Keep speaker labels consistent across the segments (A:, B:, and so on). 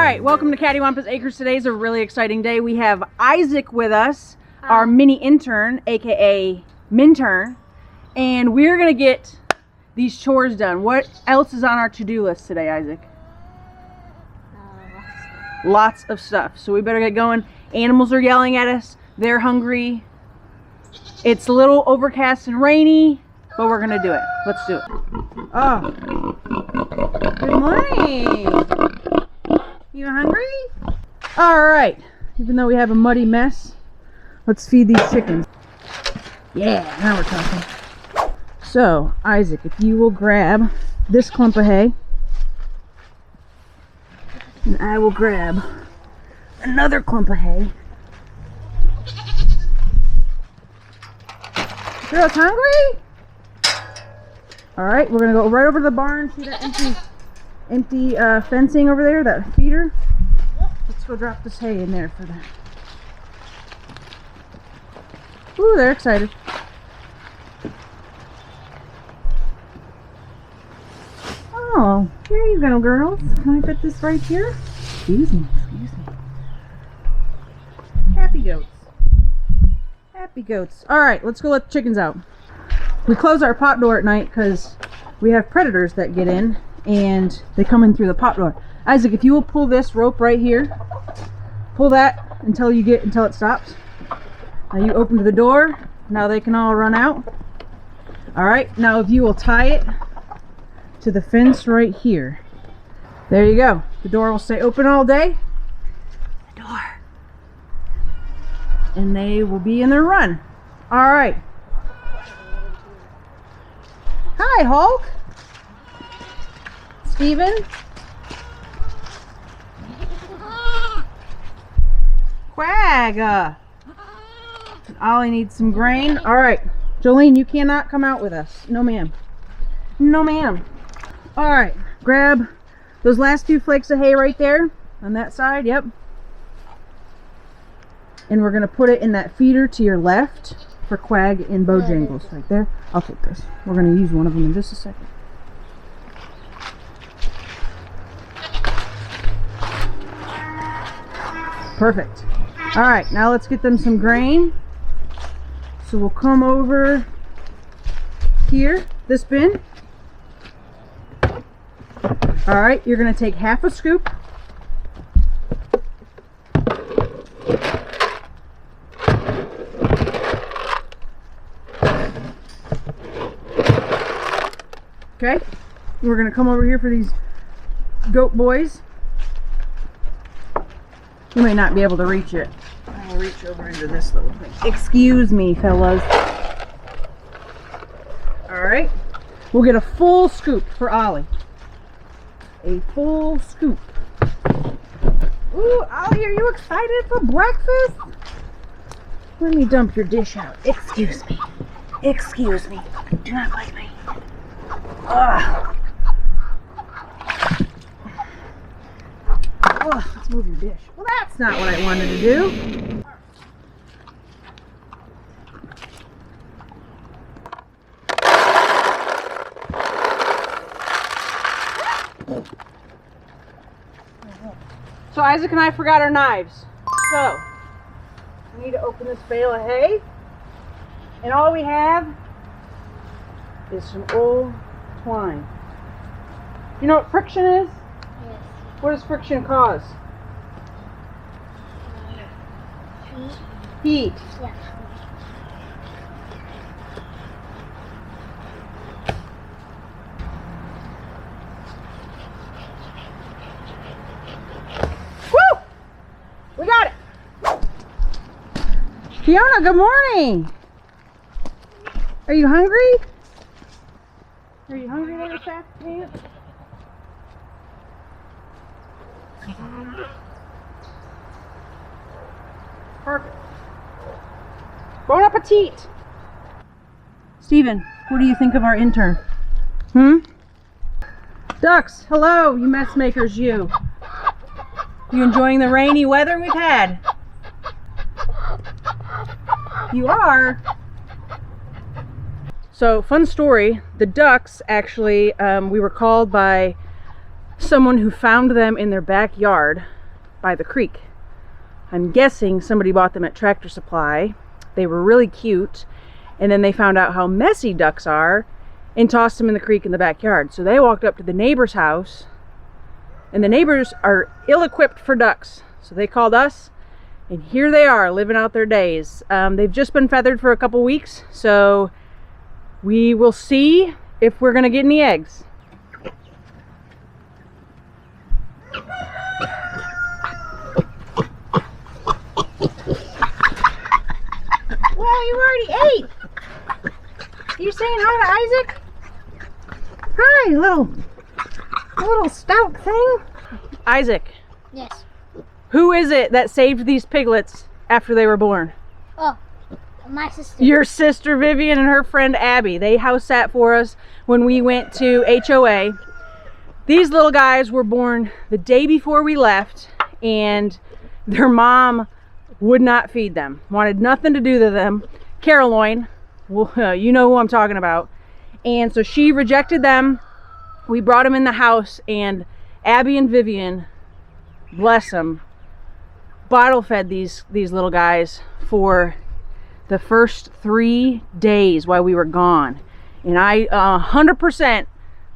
A: right, welcome to Cattywampus Acres. Today's a really exciting day. We have Isaac with us, our mini intern, aka mintern, and we're gonna get these chores done. What else is on our to-do list today, Isaac? Lots of stuff. So we better get going. Animals are yelling at us. They're hungry. It's a little overcast and rainy, but we're gonna do it. Let's do it. Oh, good morning. You hungry? All right. Even though we have a muddy mess, let's feed these chickens. Yeah, now we're talking. So, Isaac, if you will grab this clump of hay, and I will grab another clump of hay. Girls hungry? All right, we're gonna go right over to the barn. See that empty fencing over there, that feeder? Let's go drop this hay in there for them. Ooh, they're excited. Oh, here you go, girls. Can I fit this right here? Excuse me, excuse me. Happy goats. Happy goats. All right, let's go let the chickens out. We close our pot door at night because we have predators that get in and they come in through the pot door. Isaac, if you will pull this rope right here, pull that until it stops. Now you open the door. Now they can all run out. All right, now if you will tie it to the fence right here. There you go. The door will stay open all day. The door. And they will be in their run. All right. Hi, Hulk. Steven. Quag. Ollie needs some grain. All right. Jolene, you cannot come out with us. No, ma'am. No, ma'am. All right. Grab those last few flakes of hay right there on that side. Yep. And we're going to put it in that feeder to your left for Quag and Bojangles right there. I'll take this. We're going to use one of them in just a second. Perfect. All right, now let's get them some grain. So we'll come over here, this bin. All right, you're going to take half a scoop. Okay, we're going to come over here for these goat boys. You may not be able to reach it. I'll reach over into this little thing. Excuse me, fellas. All right, we'll get a full scoop for Ollie. A full scoop. Ooh, Ollie, are you excited for breakfast? Let me dump your dish out. Excuse me. Excuse me. Do not bite me. Ugh. Ugh, let's move your dish. Well, that's not what I wanted to do. So Isaac and I forgot our knives. So, we need to open this bale of hay. And all we have is some old twine. You know what friction is? Yes. What does friction cause? Heat. Yeah. Woo! We got it. Fiona, good morning. Are you hungry? Are you hungry, little fat pants? Perfect. Bon appetit! Steven, what do you think of our intern? Ducks, hello, you mess makers, you. You enjoying the rainy weather we've had? You are? So, fun story, the ducks actually, we were called by someone who found them in their backyard by the creek. I'm guessing somebody bought them at Tractor Supply. They were really cute, and then they found out how messy ducks are and tossed them in the creek in the backyard. So they walked up to the neighbor's house, and the neighbors are ill-equipped for ducks. So they called us, and here they are living out their days. They've just been feathered for a couple weeks, so we will see if we're gonna get any eggs. Well, you already ate. Are you saying hi to Isaac? Hi, little stout thing. Isaac.
B: Yes.
A: Who is it that saved these piglets after they were born?
B: Oh, my sister.
A: Your sister Vivian and her friend Abby. They house sat for us when we went to HOA. These little guys were born the day before we left, and their mom would not feed them. Wanted nothing to do with them. Caroline, well, you know who I'm talking about. And so she rejected them. We brought them in the house, and Abby and Vivian, bless them, bottle fed these little guys for the first 3 days while we were gone. And I 100%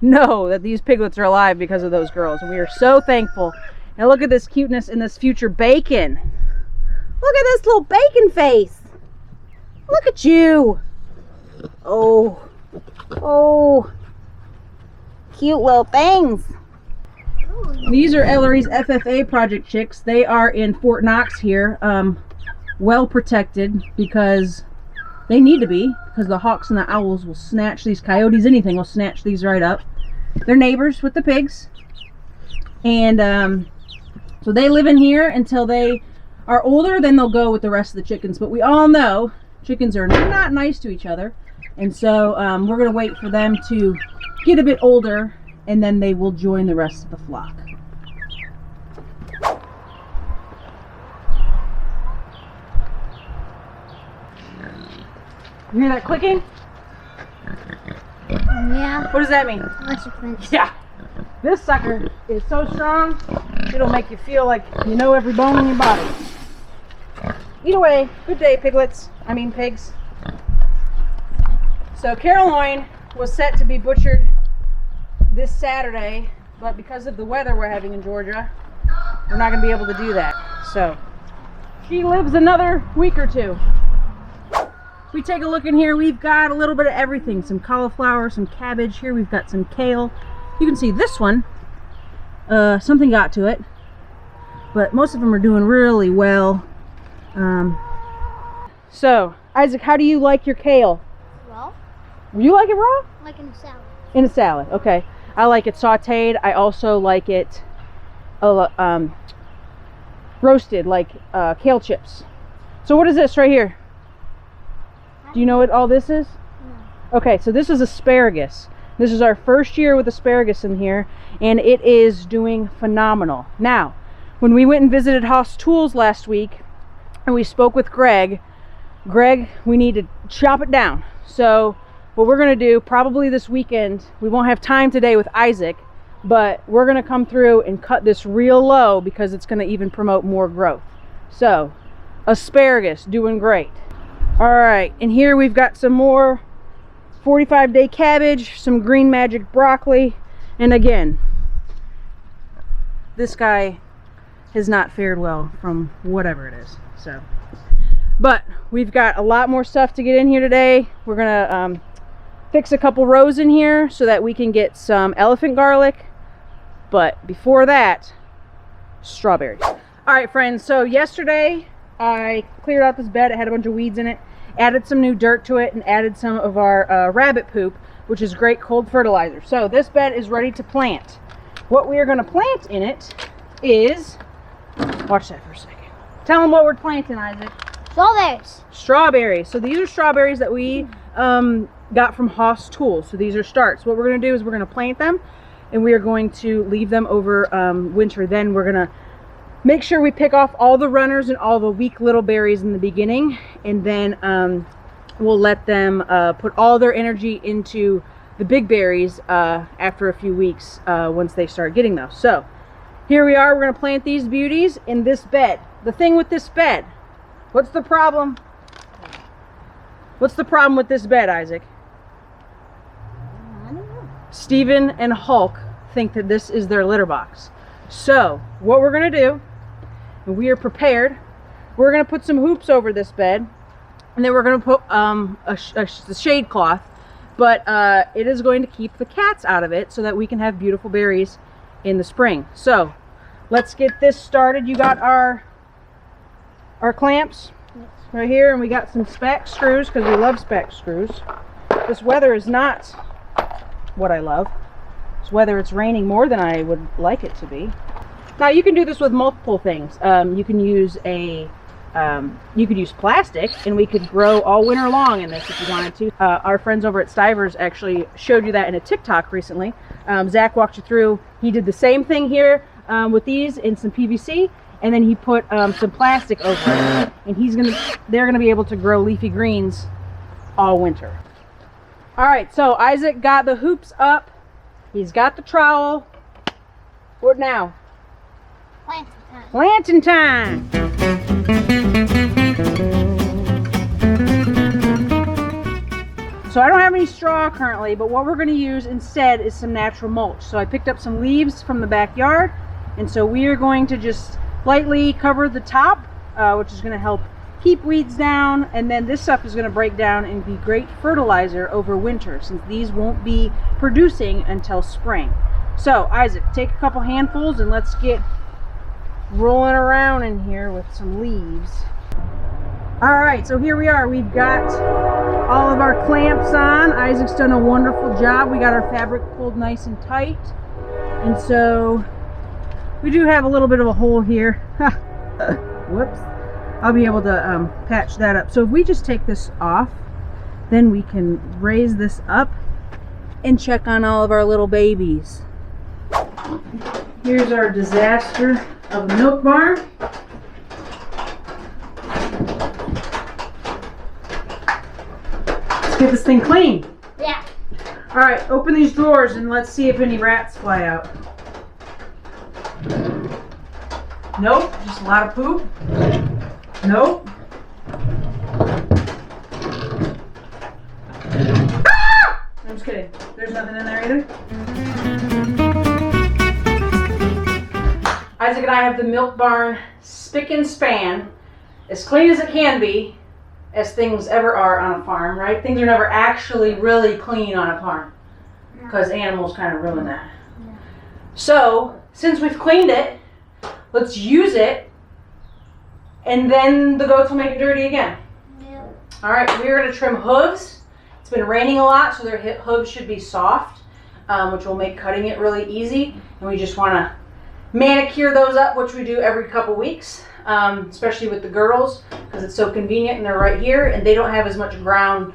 A: know that these piglets are alive because of those girls, and we are so thankful. Now look at this cuteness in this future bacon. Look at this little bacon face. Look at you. Oh, cute little things. These are Ellery's FFA project chicks. They are in Fort Knox here, well protected because they need to be, because the hawks and the owls will snatch these, coyotes, anything will snatch these right up. They're neighbors with the pigs, and so they live in here until they are older. Then they'll go with the rest of the chickens. But we all know chickens are not nice to each other, and so we're gonna wait for them to get a bit older, and then they will join the rest of the flock. You hear that clicking?
B: Yeah.
A: What does that mean? Yeah. This sucker is so strong, it'll make you feel like you know every bone in your body. Either way, good day, piglets. I mean, pigs. So Caroline was set to be butchered this Saturday, but because of the weather we're having in Georgia, we're not going to be able to do that. So she lives another week or two. We take a look in here. We've got a little bit of everything. Some cauliflower, some cabbage. Here we've got some kale. You can see this one, something got to it, but most of them are doing really well. So Isaac, how do you like your kale?
B: Raw.
A: You like it raw?
B: Like in a salad. In
A: a salad, okay. I like it sauteed. I also like it roasted, like kale chips. So what is this right here? Do you know what all this is? No. Okay, so this is asparagus. This is our first year with asparagus in here, and it is doing phenomenal. Now, when we went and visited Haas Tools last week, and we spoke with Greg, we need to chop it down. So what we're going to do probably this weekend, we won't have time today with Isaac, but we're going to come through and cut this real low because it's going to even promote more growth. So asparagus doing great. All right, and here we've got some more 45-day cabbage, some green magic broccoli, and again, this guy has not fared well from whatever it is. So, but we've got a lot more stuff to get in here today. We're gonna fix a couple rows in here so that we can get some elephant garlic, but before that, strawberries. All right, friends, so yesterday I cleared out this bed. It had a bunch of weeds in it, added some new dirt to it, and added some of our rabbit poop, which is great cold fertilizer. So this bed is ready to plant. What we are going to plant in it is, watch that for a second. Tell them what we're planting, Isaac.
B: Strawberries.
A: Strawberries. So these are strawberries that we got from Haas Tools. So these are starts. What we're going to do is we're going to plant them, and we are going to leave them over winter. Then we're going to make sure we pick off all the runners and all the weak little berries in the beginning, and then we'll let them put all their energy into the big berries after a few weeks once they start getting those. So here we are. We're going to plant these beauties in this bed. The thing with this bed, what's the problem? What's the problem with this bed, Isaac?
B: I don't know.
A: Steven and Hulk think that this is their litter box. So what we're going to do, and we are prepared, we're going to put some hoops over this bed, and then we're going to put a shade cloth, but it is going to keep the cats out of it so that we can have beautiful berries in the spring. So let's get this started. You got our clamps right here, and we got some spec screws because we love spec screws. This weather is not what I love. This weather, it's raining more than I would like it to be. Now you can do this with multiple things. You can use you could use plastic, and we could grow all winter long in this if you wanted to. Our friends over at Stivers actually showed you that in a TikTok recently. Zach walked you through. He did the same thing here with these in some PVC, and then he put some plastic over it, and they're gonna be able to grow leafy greens all winter. All right, so Isaac got the hoops up. He's got the trowel. What now?
B: Planting time.
A: Planting time. So I don't have any straw currently, but what we're going to use instead is some natural mulch. So I picked up some leaves from the backyard, and so we are going to just lightly cover the top, which is going to help keep weeds down, and then this stuff is going to break down and be great fertilizer over winter, since these won't be producing until spring. So Isaac, take a couple handfuls and let's get rolling around in here with some leaves. All right, so here we are. We've got all of our clamps on. Isaac's done a wonderful job. We got our fabric pulled nice and tight, and so we do have a little bit of a hole here. Whoops. I'll be able to patch that up. So if we just take this off, then we can raise this up and check on all of our little babies. Here's our disaster of a milk barn. Let's get this thing clean.
B: Yeah.
A: All right, open these drawers and let's see if any rats fly out. Nope, just a lot of poop. Nope. Ah! I'm just kidding. There's nothing in there either. Isaac and I have the milk barn spick and span, as clean as it can be, as things ever are on a farm, right? Things are never actually really clean on a farm because animals kind of ruin that.
B: Yeah.
A: So, since we've cleaned it, let's use it, and then the goats will make it dirty again.
B: Yeah.
A: All right, we're going to trim hooves. It's been raining a lot, so their hooves should be soft, which will make cutting it really easy. And we just want to manicure those up, which we do every couple weeks, especially with the girls, because it's so convenient and they're right here, and they don't have as much ground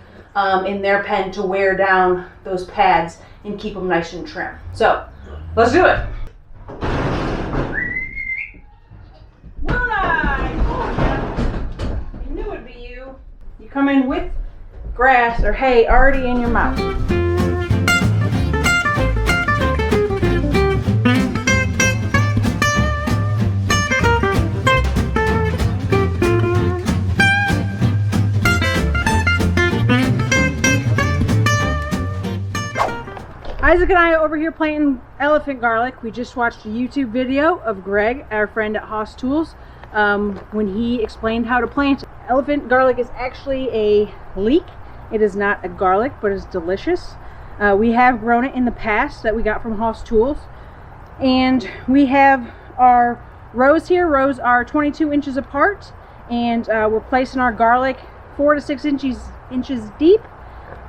A: in their pen to wear down those pads and keep them nice and trim. So, let's do it. You come in with grass or hay already in your mouth. Isaac and I are over here planting elephant garlic. We just watched a YouTube video of Greg, our friend at Haas Tools, when he explained how to plant it. Elephant garlic is actually a leek. It is not a garlic, but it's delicious. We have grown it in the past that we got from Haas Tools. And we have our rows here. Rows are 22 inches apart. And we're placing our garlic 4 to 6 inches deep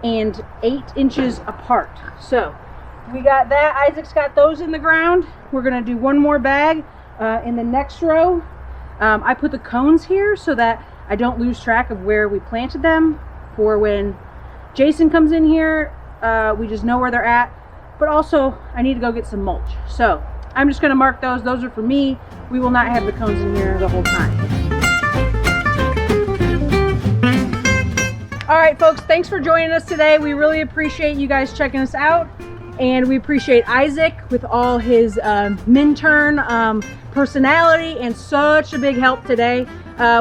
A: and 8 inches apart. So we got that. Isaac's got those in the ground. We're going to do one more bag in the next row. I put the cones here so that I don't lose track of where we planted them for when Jason comes in here. We just know where they're at. But also, I need to go get some mulch. So I'm just going to mark those. Those are for me. We will not have the cones in here the whole time. All right, folks, thanks for joining us today. We really appreciate you guys checking us out. And we appreciate Isaac with all his mintern personality and such a big help today.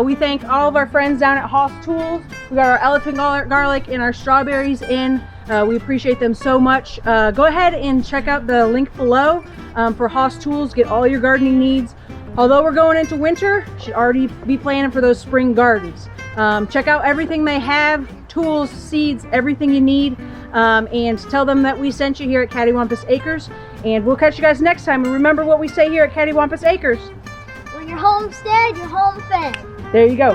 A: We thank all of our friends down at Hoss Tools. We got our elephant garlic and our strawberries in. We appreciate them so much. Go ahead and check out the link below for Hoss Tools. Get all your gardening needs. Although we're going into winter, you should already be planning for those spring gardens. Check out everything they have, tools, seeds, everything you need. And tell them that we sent you here at Cattywampus Acres. And we'll catch you guys next time. And remember what we say here at Cattywampus Acres.
B: When you're homestead, you're home fed.
A: There you go.